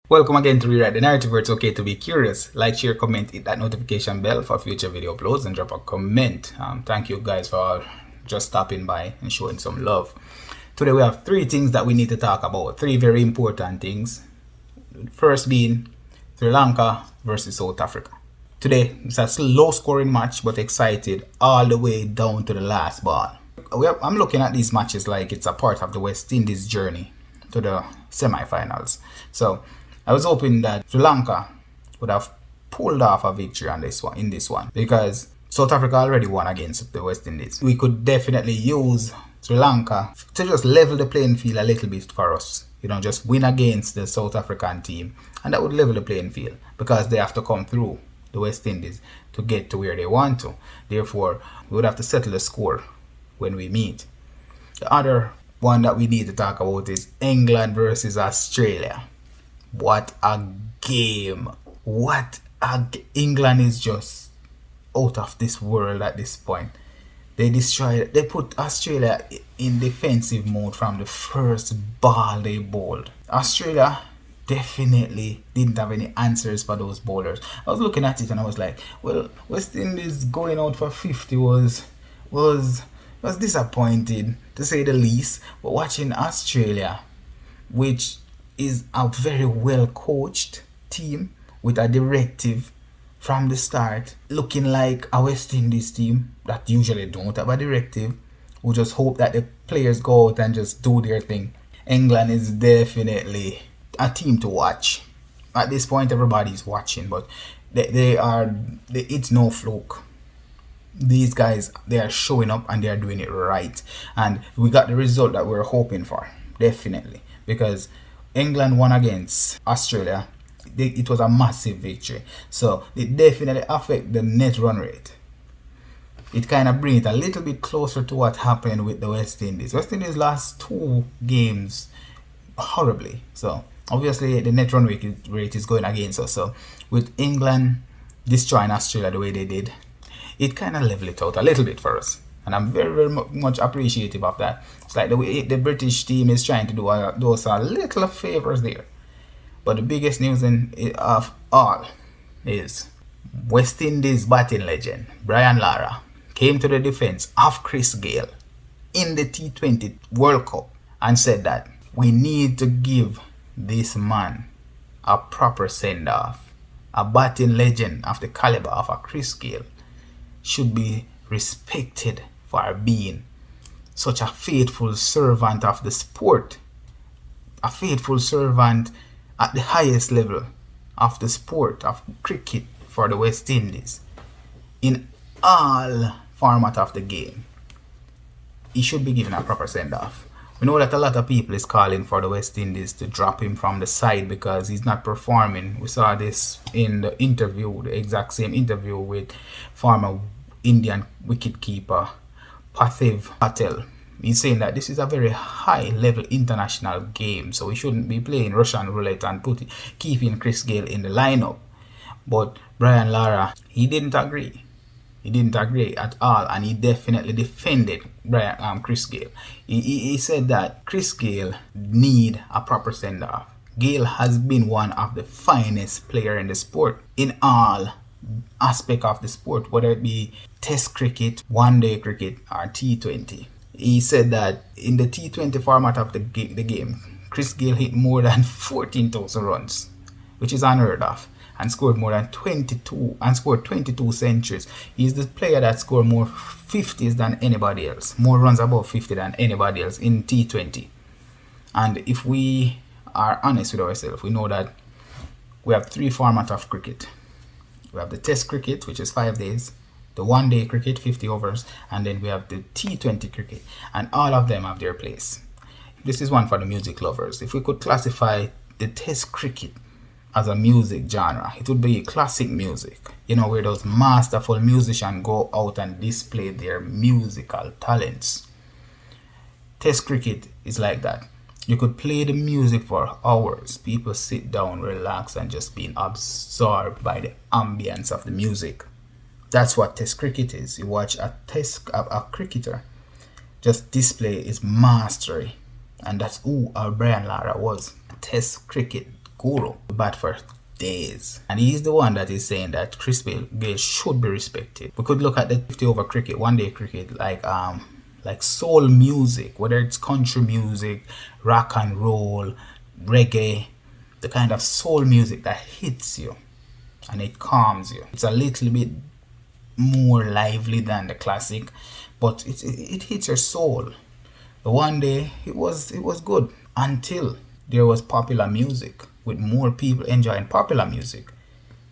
Welcome again to Rewrite the Narrative, where it's okay to be curious. Like, share, comment, hit that notification bell for future video uploads, and drop a comment. Thank you guys for just stopping by and showing some love. Today we have three things that we need to talk about. Three very important things. First being Sri Lanka versus South Africa. Today it's a low scoring match, but excited all the way down to the last ball. I'm looking at these matches like it's a part of the West Indies journey to the semi-finals. So I was hoping that Sri Lanka would have pulled off a victory on this one, because South Africa already won against the West Indies. We could definitely use Sri Lanka to just level the playing field a little bit for us. Just win against the South African team, and that would level the playing field because they have to come through the West Indies to get to where they want to. Therefore, we would have to settle the score when we meet. The other one that we need to talk about is England versus Australia. What a game! England is just out of this world at this point. They put Australia in defensive mode from the first ball they bowled. Australia definitely didn't have any answers for those bowlers. I was looking at it and I was like, well, West Indies going out for 50 was disappointing, to say the least. But watching Australia, which is a very well coached team with a directive from the start, looking like a West Indies team that usually don't have a directive, we just hope that the players go out and just do their thing. England is definitely a team to watch. At this point everybody's watching, but it's no fluke. These guys, they are showing up and they are doing it right, and we got the result that we're hoping for, definitely, because England won against Australia. It was a massive victory, so it definitely affects the net run rate. It kind of brings it a little bit closer to what happened with the West Indies. West Indies lost 2 games horribly, so obviously the net run rate is going against us. So with England destroying Australia the way they did, it kind of leveled it out a little bit for us, and I'm very, very much appreciative of that. It's like the way the British team is trying to do those little favors there. But the biggest news of all is West Indies batting legend Brian Lara came to the defense of Chris Gayle in the T20 World Cup and said that we need to give this man a proper send-off. A batting legend of the caliber of a Chris Gayle should be respected for being such a faithful servant of the sport, a faithful servant at the highest level of the sport of cricket for the West Indies in all format of the game. He should be given a proper send-off. We know that a lot of people is calling for the West Indies to drop him from the side because he's not performing. We saw this in the interview, the exact same interview with former Indian wicketkeeper Parthiv Patel. He's saying that this is a very high level international game, so we shouldn't be playing Russian roulette and keeping Chris Gayle in the lineup. But Brian Lara, he didn't agree. He didn't agree at all, and he definitely defended Chris Gayle. He said that Chris Gayle need a proper send-off. Gayle has been one of the finest players in the sport in all aspect of the sport, whether it be test cricket, one-day cricket, or T20. He said that in the T20 format of the game, Chris Gayle hit more than 14,000 runs, which is unheard of, and scored more than 22 centuries. He's the player that scored more 50s than anybody else, more runs above 50 than anybody else in T20. And if we are honest with ourselves, we know that we have 3 formats of cricket. We have the test cricket, which is 5 days, the one-day cricket, 50 overs, and then we have the T20 cricket, and all of them have their place. This is one for the music lovers. If we could classify the test cricket as a music genre, it would be classic music, where those masterful musicians go out and display their musical talents. Test cricket is like that. You could play the music for hours. People sit down, relax, and just being absorbed by the ambience of the music. That's what test cricket is. You watch a cricketer just display his mastery, and that's who our Brian Lara was. Test cricket guru, bat for days. And he's the one that is saying that Chris Gayle should be respected. We could look at the 50 over cricket, one day cricket, like soul music, whether it's country music, rock and roll, reggae, the kind of soul music that hits you and it calms you. It's a little bit more lively than the classic, but it hits your soul. The one day it was good until there was popular music, with more people enjoying popular music,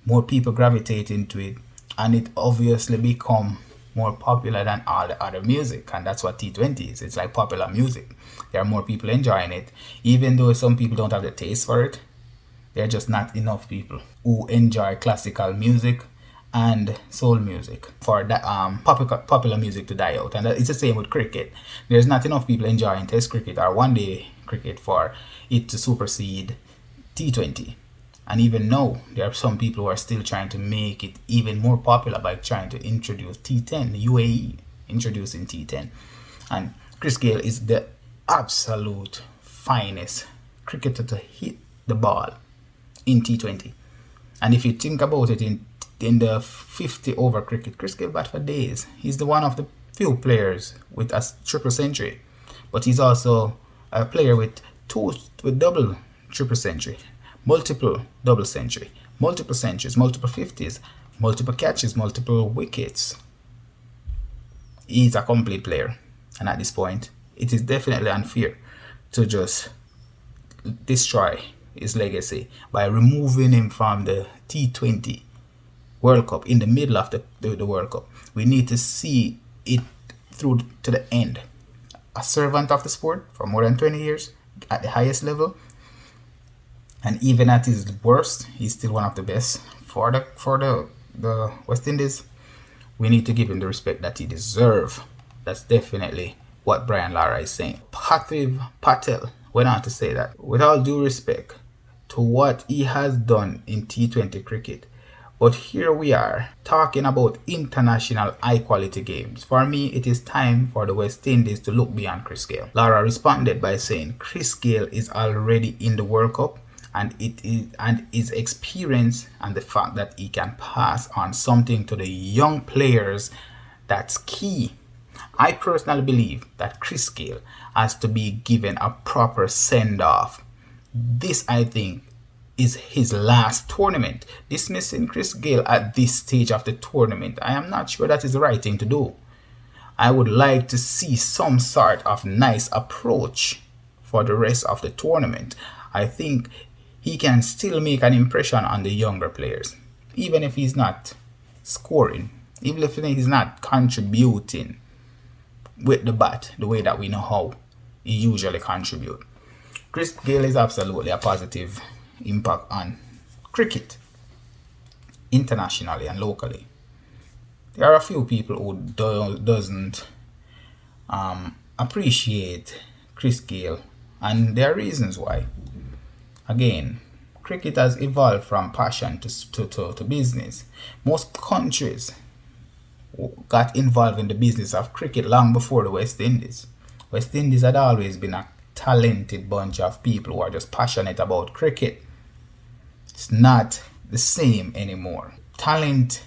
more people gravitating to it, and it obviously become more popular than all the other music. And that's what T20 is. It's like popular music. There are more people enjoying it, even though some people don't have the taste for it. There are just not enough people who enjoy classical music and soul music for that popular music to die out. And it's the same with cricket. There's not enough people enjoying test cricket or one day cricket for it to supersede T20. And even now there are some people who are still trying to make it even more popular by trying to introduce T10. The UAE introducing T10, and Chris Gayle is the absolute finest cricketer to hit the ball in T20. And if you think about it, in the 50 over cricket, Chris Gayle bat for days. He's the one of the few players with a triple century, but he's also a player with double triple century, multiple double century, multiple centuries, multiple 50s, multiple catches, multiple wickets. He's a complete player, and at this point it is definitely unfair to just destroy his legacy by removing him from the T20 World Cup in the middle of the World Cup. We need to see it through to the end. A servant of the sport for more than 20 years at the highest level, and even at his worst, he's still one of the best for the West Indies. We need to give him the respect that he deserves. That's definitely what Brian Lara is saying. Parthiv Patel went on to say that, with all due respect to what he has done in T20 cricket, but here we are talking about international high quality games. For me, it is time for the West Indies to look beyond Chris Gayle. Lara responded by saying Chris Gayle is already in the World Cup, and his experience and the fact that he can pass on something to the young players, that's key. I personally believe that Chris Gayle has to be given a proper send off. This, I think, is his last tournament. Dismissing Chris Gayle at this stage of the tournament, I am not sure that is the right thing to do. I would like to see some sort of nice approach for the rest of the tournament. I think he can still make an impression on the younger players, even if he's not scoring, even if he's not contributing with the bat the way that we know how he usually contribute. Chris Gayle is absolutely a positive impact on cricket internationally and locally. There are a few people who doesn't appreciate Chris Gayle, and there are reasons why. Again, cricket has evolved from passion to business. Most countries got involved in the business of cricket long before the West Indies. West Indies had always been a talented bunch of people who are just passionate about cricket. It's not the same anymore. Talent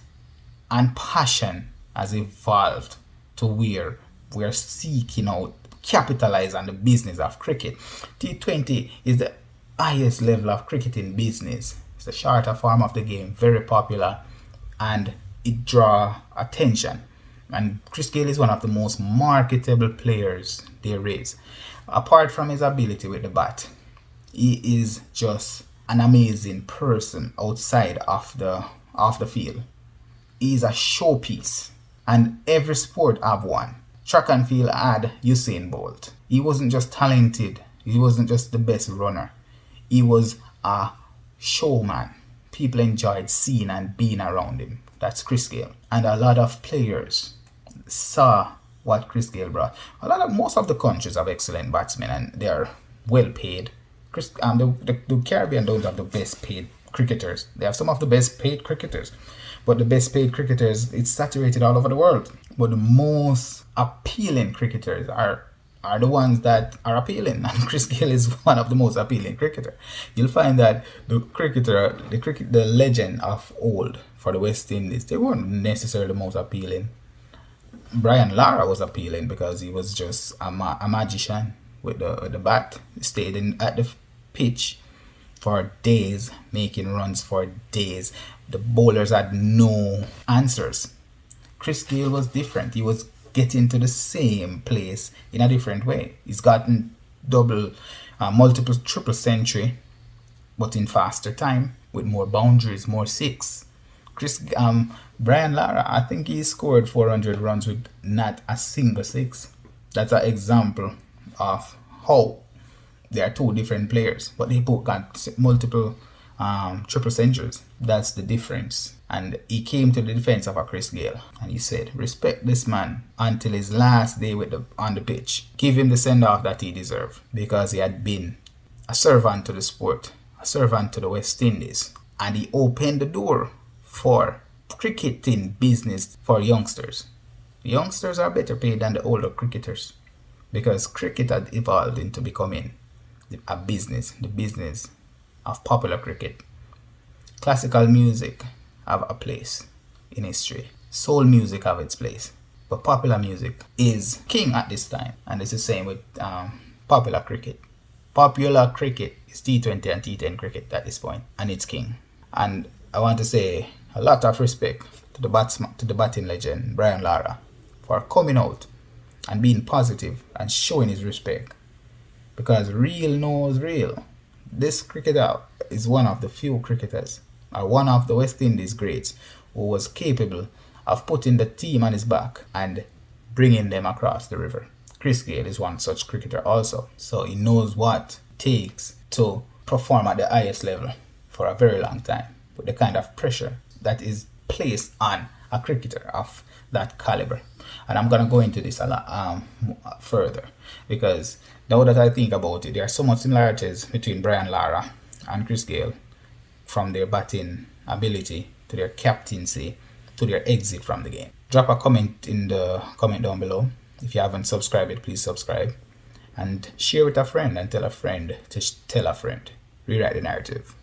and passion has evolved to where we're seeking out capitalize on the business of cricket. T20 is the highest level of cricketing business. It's a shorter form of the game, very popular, and it draws attention. And Chris Gayle is one of the most marketable players there is. Apart from his ability with the bat, he is just an amazing person outside of the field. He is a showpiece, and every sport have one. Track and field had Usain Bolt. He wasn't just talented, he wasn't just the best runner. He was a showman. People enjoyed seeing and being around him. That's Chris Gayle. And a lot of players saw what Chris Gayle brought. Most of the countries have excellent batsmen, and they are well paid. The Caribbean don't have the best paid cricketers. They have some of the best paid cricketers, but the best paid cricketers, it's saturated all over the world. But the most appealing cricketers are are the ones that are appealing, and Chris Gayle is one of the most appealing cricketer. You'll find that the legend of old for the West Indies, they weren't necessarily the most appealing. Brian Lara was appealing because he was just a magician with the bat. He stayed at the pitch for days, making runs for days. The bowlers had no answers. Chris Gayle was different. He was getting to the same place in a different way. He's gotten multiple triple century, but in faster time with more boundaries, more six. Brian Lara, I think he scored 400 runs with not a single six. That's an example of how they are two different players, but they both got multiple triple centuries. That's the difference. And he came to the defense of a Chris Gayle and he said, respect this man until his last day on the pitch. Give him the send-off that he deserved, because he had been a servant to the sport, a servant to the West Indies, and he opened the door for cricketing business for youngsters. Youngsters are better paid than the older cricketers, because cricket had evolved into becoming a business, the business of popular cricket. Classical music have a place in history. Soul music have its place. But popular music is king at this time. And it's the same with popular cricket. Popular cricket is T20 and T10 cricket at this point, and it's king. And I want to say a lot of respect to the batting legend Brian Lara for coming out and being positive and showing his respect, because real knows real. This cricketer is one of the few cricketers, or one of the West Indies greats, who was capable of putting the team on his back and bringing them across the river. Chris Gayle is one such cricketer also, so he knows what it takes to perform at the highest level for a very long time, with the kind of pressure that is placed on a cricketer of that caliber. And I'm going to go into this a lot further, because now that I think about it, there are so much similarities between Brian Lara and Chris Gayle, from their batting ability to their captaincy to their exit from the game. Drop a comment in the comment down below. If you haven't subscribed, please subscribe, and share with a friend, and tell a friend to tell a friend. Rewrite the narrative.